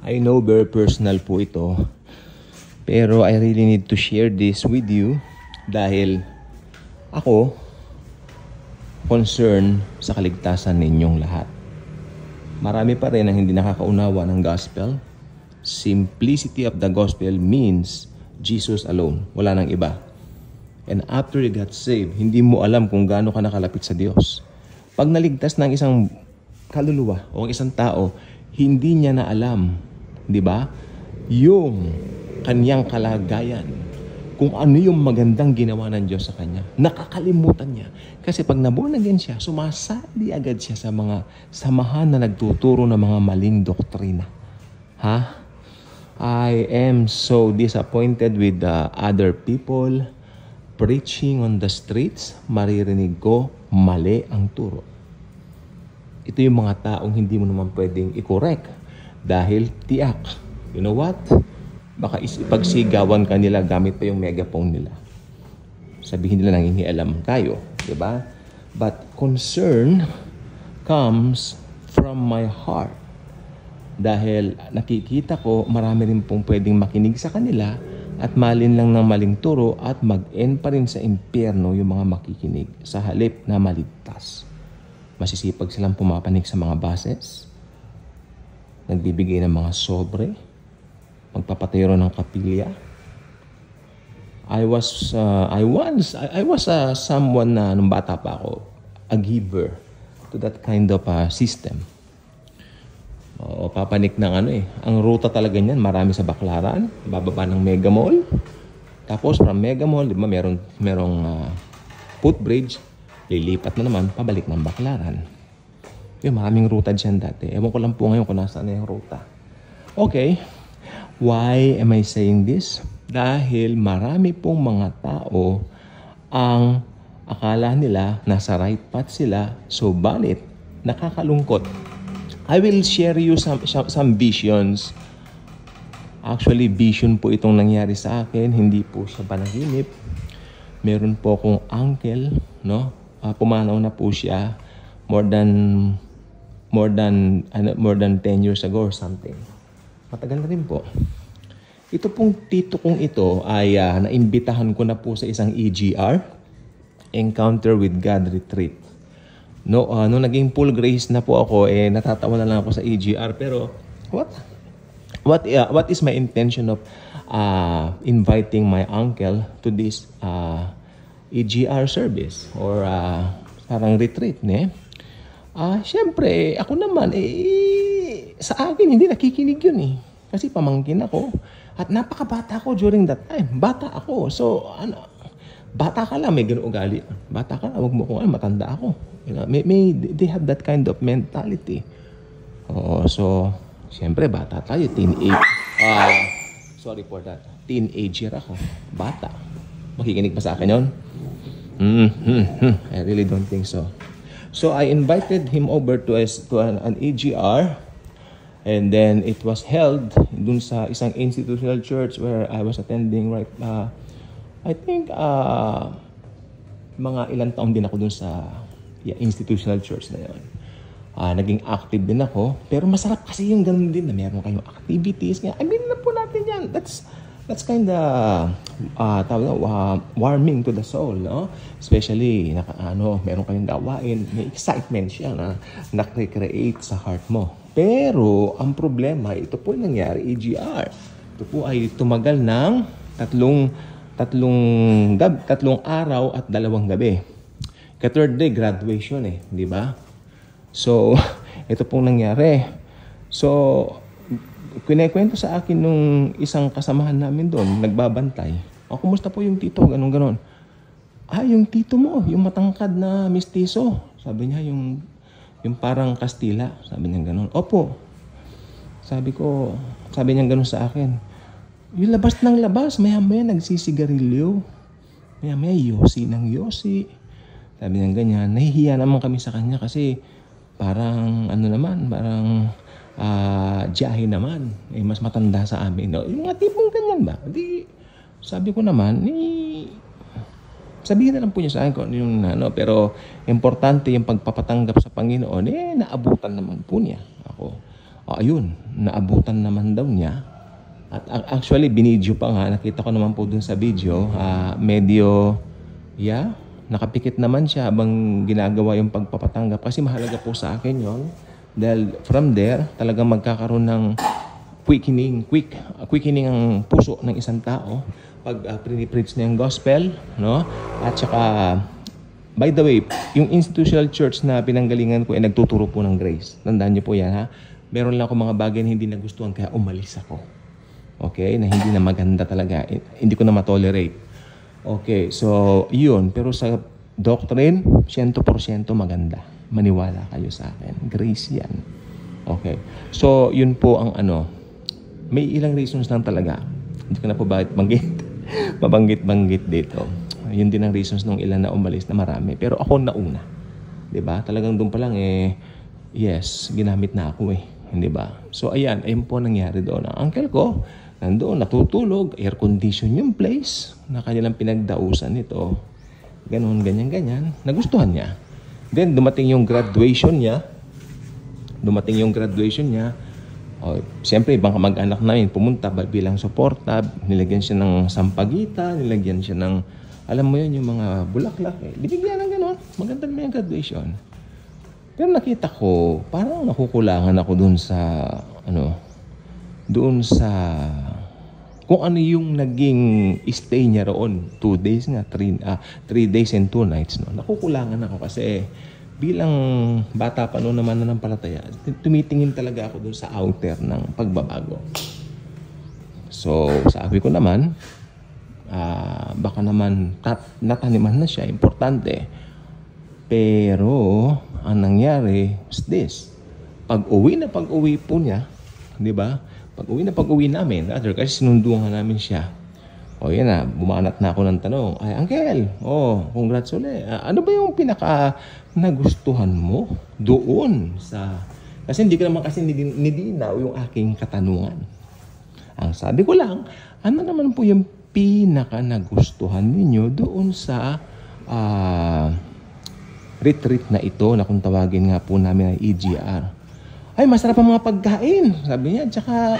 I know very personal po ito, pero I really need to share this with you dahil ako concerned sa kaligtasan ninyong lahat. Marami pa rin ang hindi nakakaunawa ng gospel. Simplicity of the gospel means Jesus alone. Wala nang iba. And after you got saved, hindi mo alam kung gaano ka nakalapit sa Diyos. Pag naligtas ng isang kaluluwa o isang tao, hindi niya na alam, di ba, yung kanyang kalagayan, kung ano yung magandang ginawa ng Diyos sa kanya. Nakakalimutan niya. Kasi pag naborn again siya, sumasali agad siya sa mga samahan na nagtuturo ng mga maling doktrina. I am so disappointed with the other people preaching on the streets. Maririnig ko, mali ang turo. Ito yung mga taong hindi mo naman pwedeng i-correct dahil tiyak. You know what? Baka ipagsigawan ka nila gamit pa yung megaphone nila. Sabihin nila nangingialam tayo, di ba? But concern comes from my heart. Dahil nakikita ko marami rin pong pwedeng makinig sa kanila at malin lang ng maling turo at mag-end pa rin sa impyerno yung mga makikinig sa halip na maligtas. Masisipag silang pumapanig sa mga bases, nagbibigay ng mga sobre, magpapatayo ng kapilya. I was someone na nung bata pa ako, a giver to that kind of system. O papanik ng ang ruta talaga niyan, marami sa Baclaran, bababa ng Mega Mall. Tapos from Mega Mall, di ba, merong footbridge, lilipat na naman pabalik ng Baclaran. Yung maraming ruta diyan dati. Ewan ko lang po ngayon kung nasaan na yung ruta. Okay. Why am I saying this? Dahil marami pong mga tao ang akala nila nasa right path sila, so balit nakakalungkot. I will share you some visions. Actually, vision po itong nangyari sa akin, hindi po siya panaginip. Meron po akong uncle, no? Pumanaw na po siya more than 10 years ago or something. Matagal na rin po. Ito pong tito kong ito ay naimbitahan ko na po sa isang EGR, Encounter with God Retreat. No, nung naging full grace na po ako, natatawa na lang ako sa EGR. Pero what is my intention of inviting my uncle to this EGR service or parang retreat, ne? Siyempre, ako naman, sa akin, hindi nakikinig yun Kasi pamangkin ako. At napakabata ko during that time. Bata ako. So, bata ka lang, may ganun ugali. Bata ka lang, wag mo kung matanda ako. You know, they have that kind of mentality. So, siyempre, bata tayo. Sorry for that. Teenager ako. Bata. Makikinig pa sa akin yun? I really don't think so. So I invited him over to an AGR, and then it was held dun sa isang institutional church where I was attending I think mga ilang taon din ako dun sa institutional church na yun. Naging active din ako, pero masarap kasi yung ganun din na meron kayong activities. Kaya na po natin yan. That's kind of warming to the soul, no? Especially meron kayong gawain, may excitement siya na nakre-create sa heart mo. Pero ang problema, ito po yung nangyari, EGR. Ito po ay tumagal ng tatlong araw at 2 gabi. Third day graduation di ba? So, ito pong nangyari. So, kinikwento sa akin nung isang kasamahan namin doon, nagbabantay. Kumusta po yung tito? Ganon. Yung tito mo, yung matangkad na mistiso. Sabi niya, yung parang Kastila. Sabi niya ganon. Opo. Sabi niya ganon sa akin. Yung labas ng labas, maya-maya nagsisigarilyo. Maya-maya yosi ng yosi. Sabi niya ganyan. Nahihiya naman kami sa kanya kasi parang Jahe naman, mas matanda sa amin. No? Yung mga tipong ganyan ba? Sabi ko naman, sabihin na lang po niya sa akin kung yung pero importante yung pagpapatanggap sa Panginoon, naabutan naman po niya ako. Ayun, naabutan naman daw niya. At actually, binidyo pa nga. Nakita ko naman po dun sa video. Medyo, nakapikit naman siya habang ginagawa yung pagpapatanggap. Kasi mahalaga po sa akin yon. Dahil from there, talagang magkakaroon ng quickening ang puso ng isang tao pag pre-preach na yung gospel, no? At saka, by the way, yung institutional church na pinanggalingan ko ay nagtuturo po ng grace. Tandaan niyo po yan, ha? Meron lang ako mga bagay na hindi nagustuhan kaya umalis ako. Okay? Na hindi na maganda talaga. Hindi ko na matolerate. Okay, so yun. Pero sa doctrine, 100% maganda. Maniwala kayo sa akin. Grace yan. Okay. So, yun po ang may ilang reasons lang talaga. Hindi ko na po bakit mabanggit dito. Yun din ang reasons nung ilan na umalis na marami. Pero ako nauna. Diba? Talagang doon pa lang yes, ginamit na ako Hindi ba? So, ayun po nangyari doon. Ang uncle ko, nandoon, natutulog, air condition yung place na kanilang pinagdausan nito. Ganon, ganyan. Nagustuhan niya. Then, dumating yung graduation niya. Siyempre, ibang kamag-anak namin pumunta bilang suporta. Nilagyan siya ng sampagita, nilagyan siya ng, alam mo yun, yung mga bulaklak. Binigyan ng ganon. Maganda naman yung graduation. Pero nakita ko, parang nakukulangan ako doon sa kung ano yung naging stay niya roon. 2 days nga, 3 days and 2 nights. No? Nakukulangan ako kasi bilang bata pa noon naman na ng palataya, tumitingin talaga ako doon sa outer ng pagbabago. So, sabi ko naman, baka naman nataniman na siya, importante. Pero, ang nangyari is this. Pag-uwi po niya, di ba? Pag-uwi namin, kasi sinunduan namin siya. Yan na, bumanat na ako ng tanong. Ay, Uncle, congrats ulit. Ano ba yung nagustuhan mo doon sa... Kasi hindi ko naman kasi nilinaw yung aking katanungan. Ang sabi ko lang, ano naman po yung nagustuhan ninyo doon sa retreat na ito na kung tawagin nga po namin ay EGR. Ay, masarap ang mga pagkain. Sabi niya, tsaka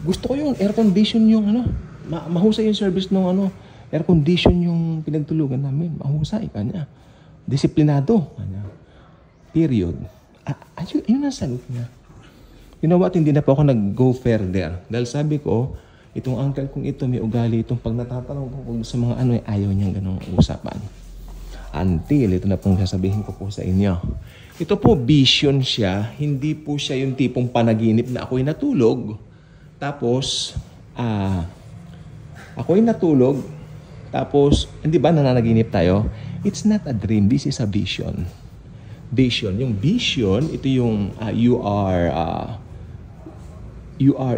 gusto ko yung air condition yung mahusay yung service ng air condition yung pinagtulugan namin. Mahusay kanya. Disiplinado kanya. Period. Yun ang sagot niya. You know what? Hindi na po ako nag-go further. Dahil sabi ko, itong uncle kong ito may ugali itong pag natatanong ko sa mga ayaw niyang ganong usapan. Until, ito na pong sasabihin ko po sa inyo. Ito po, vision siya. Hindi po siya yung tipong panaginip na ako'y natulog. Tapos, ako'y natulog. Tapos, hindi ba nananaginip tayo? It's not a dream. This is a vision. Vision. Yung vision, ito yung you are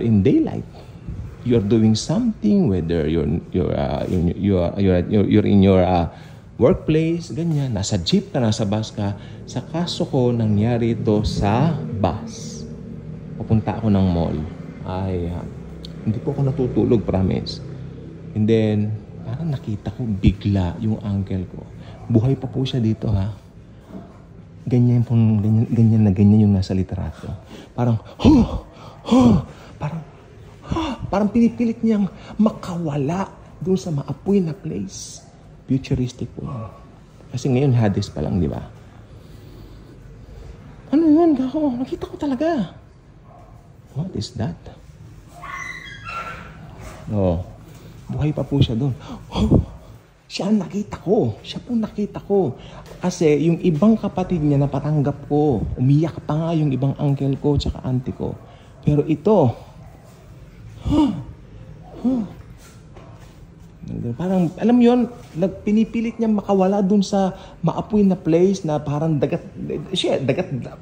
in daylight. You're doing something, whether you're in your workplace, ganyan. Nasa jeep ka, nasa bus ka. Sa kaso ko, nangyari ito sa bus. Pupunta ako ng mall. Hindi po ako natutulog, promise. And then, parang nakita ko bigla yung uncle ko. Buhay pa po siya dito, ha? Ganyan yung nasa litrato. Parang, parang pinipilit niyang makawala doon sa maapoy na place. Futuristic po yun. Kasi ngayon, Hades pa lang, di ba? Ano yun? Nakita ko talaga. What is that? Buhay pa po siya doon. Siya ang nakita ko. Siya po nakita ko. Kasi yung ibang kapatid niya napatanggap ko. Umiyak pa nga yung ibang uncle ko tsaka auntie ko. Pero ito, parang, alam mo yun, pinipilit niya makawala dun sa maapoy na place na parang dagat.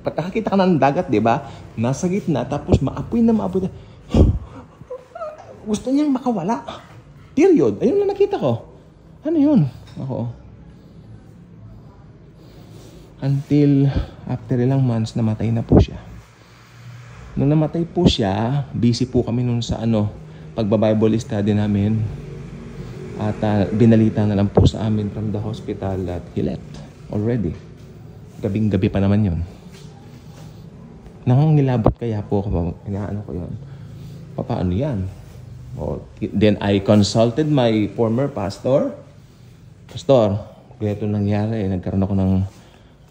Pagkakita ka ng dagat, di ba? Nasa gitna, tapos maapoy na. Gusto niyang makawala. Period. Ayun na nakita ko. Ano yun? Until after ilang months, namatay na po siya. Nung namatay po siya, busy po kami nun sa pagba-Bible study namin. At binalita na lang po sa amin from the hospital that he left already. Gabing-gabi pa naman yun. Nangangilabot kaya po ako. Inaano ko yun. Paano yan? Then I consulted my former pastor. Pastor, ganito nangyari. Nagkaroon ako ng...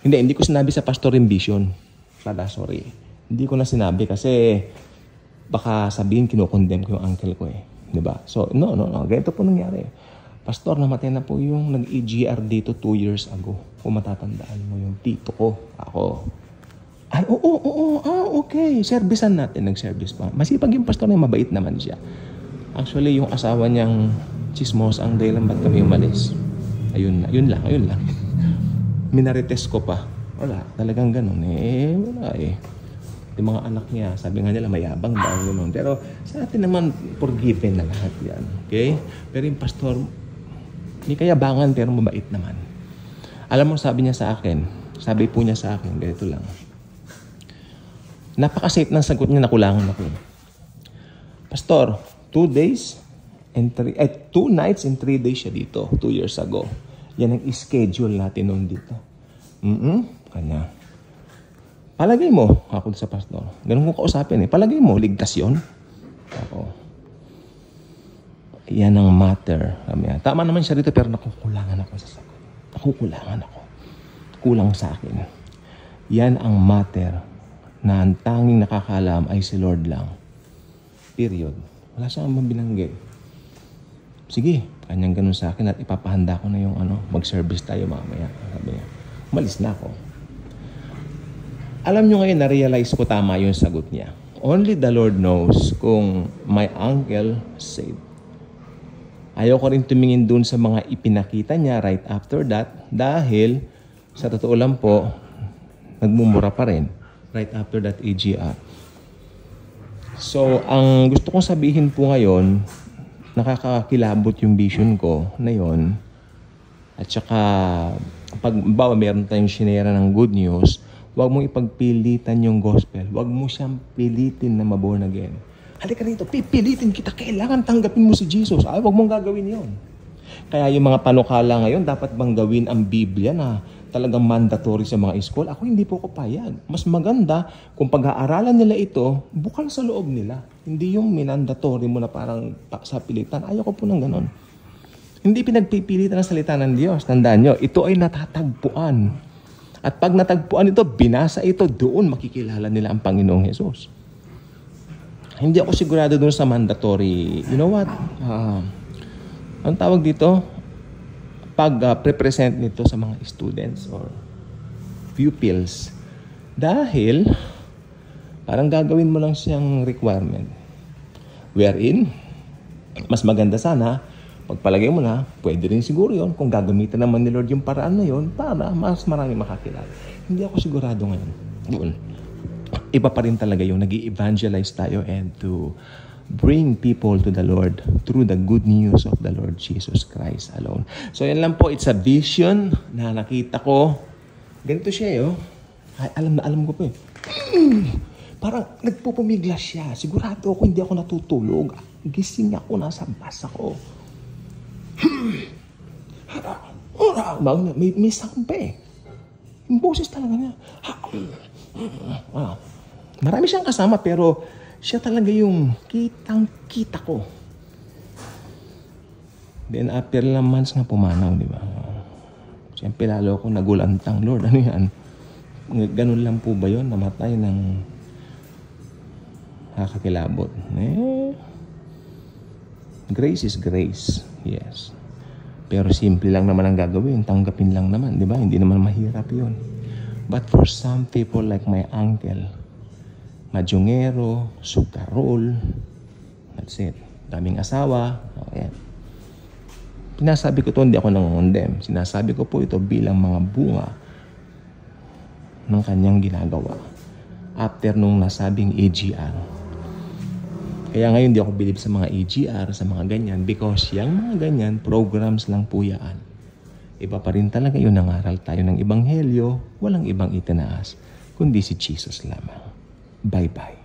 Hindi ko sinabi sa pastor yung vision. Sorry. Hindi ko na sinabi kasi baka sabihin kinukondemn ko yung uncle ko eh. Diba? So, no. Ganito po nangyari. Pastor, namatay na po yung nag-EGR dito 2 years ago. Kung matatandaan mo yung tito ko. Ako. Ay, oo. Okay. Servicean natin. Nag-service pa. Masipag yung pastor na mabait naman siya. Actually, yung asawa niyang chismos ang dahilan ba't kami umalis. Ayun lang. Minarites ko pa. Wala. Talagang ganun. Wala eh. Yung mga anak niya, sabi nga nila mayabang daw. Ganun. Pero sa atin naman, forgiven na lahat yan. Okay? Pero yung pastor, may kayabangan pero mabait naman. Alam mo, sabi po niya sa akin, ganito lang. Napaka-safe ng sagot niya, nakulangan ako. Pastor, 2 nights and 3 days siya dito, 2 years ago. Yan ang schedule natin noon dito. Kanya. Palagay mo, ako sa pastor. Ganun ko kausapin eh. Palagay mo, ligtas yun. Ako. Yan ang matter. Tama naman siya dito pero nakukulangan ako sa sagot. Kulang sa akin. Yan ang matter na ang tanging nakakalam ay si Lord lang. Period. Wala siyang mabilanggit. Sige, kanyang ganun sa akin at ipapahanda ko na yung mag-service tayo mamaya. Sabi niya, umalis na ako. Alam nyo ngayon, na-realize ko tama yung sagot niya. Only the Lord knows kung my uncle saved. Ayoko rin tumingin dun sa mga ipinakita niya right after that dahil sa totoo lang po, nagmumura pa rin right after that EGR. So, ang gusto kong sabihin po ngayon, nakakakilabot yung vision ko na yon. At saka, pag meron tayong sinera ng good news, huwag mong ipagpilitan yung gospel. Huwag mo siyang pilitin na maborn again. Halika rito, pipilitin kita. Kailangan tanggapin mo si Jesus. Huwag mong gagawin yon. Kaya yung mga panukala ngayon, dapat bang gawin ang Biblia na talagang mandatory sa mga school? Ako hindi po ko payag. Mas maganda kung pag-aaralan nila ito, bukal sa loob nila. Hindi yung minandatory mo na parang sa pilitan. Ayoko po ng ganon. Hindi pinagpipilitan ang salita ng Diyos. Tandaan nyo, ito ay natatagpuan. At pag natagpuan ito, binasa ito, doon makikilala nila ang Panginoong Jesus. Hindi ako sigurado doon sa mandatory. You know what? Ang tawag dito, pag-present nito sa mga students or pupils. Dahil, parang gagawin mo lang siyang requirement. Wherein, mas maganda sana, pagpalagay mo na, pwede rin siguro yon kung gagamitan naman ni Lord yung paraan na yon para mas marami makakilala. Hindi ako sigurado ngayon. Doon. Iba pa rin talaga yung nag-i-evangelize tayo and to bring people to the Lord through the good news of the Lord Jesus Christ alone. So yan lang po, it's a vision na nakita ko. Ganito siya Ay, alam ko po Parang nagpupumiglas siya. Sigurado ako hindi ako natutulog. Gising ako, nasa bus ako. May sound pa Yung boses talaga niya. Marami siyang kasama pero siya talaga yung kitang-kita ko. Then after lang months nga pumanaw, di ba? Siyempre lalo akong nagulantang, Lord, ano yan? Ganun lang po ba yun? Namatay ng nakakakilabot. Grace is grace. Yes. Pero simple lang naman ang gagawin. Tanggapin lang naman, di ba? Hindi naman mahirap yun. But for some people like my uncle, Majungero, Sugarol, that's it. Daming asawa. Okay. Pinasabi ko ito, hindi ako nangongondem. Sinasabi ko po ito bilang mga bunga ng kanyang ginagawa. After nung nasabing EGR. Kaya ngayon hindi ako believe sa mga EGR, sa mga ganyan, because yung mga ganyan, programs lang po yan. Iba pa rin talaga yun, nangaral tayo ng ebanghelyo, walang ibang itinaas, kundi si Jesus lamang. Bye-bye.